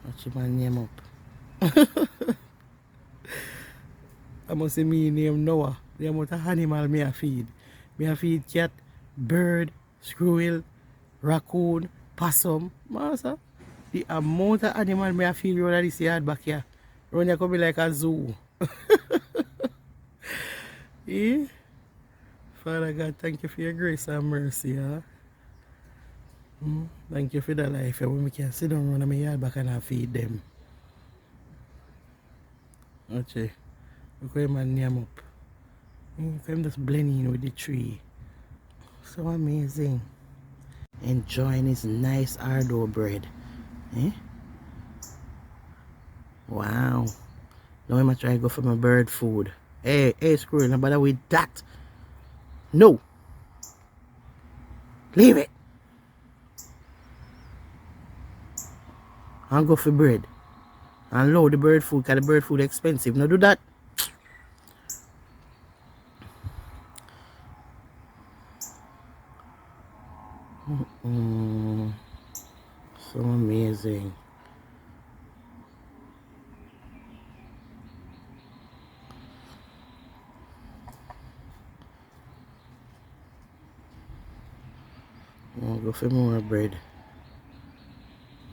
Watch him and name up. I must say me name Noah. The amount of animal me a feed. Me a feed cat, bird, squirrel, raccoon, possum. Master, the amount of animal me a feed around this yard back here. Around here could be like a zoo. Yeah? Father God, thank you for your grace and mercy. Huh? Thank you for the life when we can sit down around my yard back and I feed them. Okay. Look how man name up. Look how him just blending with the tree. So amazing. Enjoying his nice hard-dough bread. Eh? Wow. Now I'm try to go for my bird food. Hey, squirrel, no bother with that. No. Leave it. I'll go for bread. And load the bird food because the bird food expensive. Now do that. So amazing. I'll go for more bread.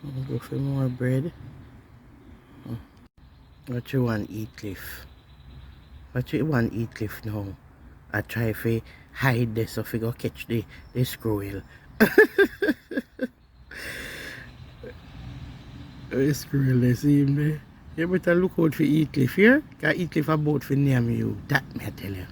I'll go for more bread. What you want, Heathcliff? What you want, Heathcliff now? I try to hide this so I go catch the squirrel. The squirrel, they see him there. You better look out for Heathcliff here. Because Heathcliff about to name you. That me I tell you.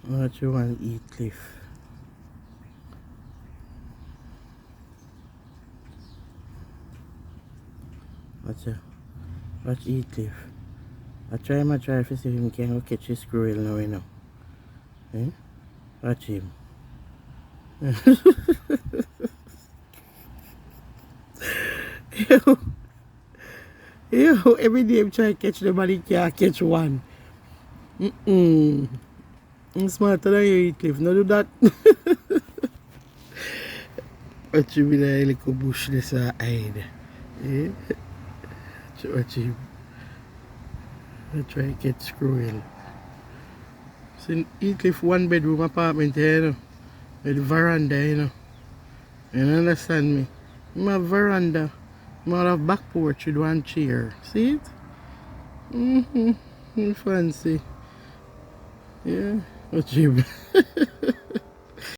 What you want, Heathcliff? Watch Heathcliff. I try to see if he can go catch his squirrel now, you know. Eh? Watch him. Yo, every day I'm trying to catch them and he can't catch one. I'm smarter than you, Heathcliff. No do that. Watch him in a little bush this hide. Eh? Watch him. I try to get squirrel. See, Heathcliff one bedroom apartment here, you know. With veranda, you know. You understand me? My veranda. I have back porch with one chair. See it? Fancy. Yeah. Watch him.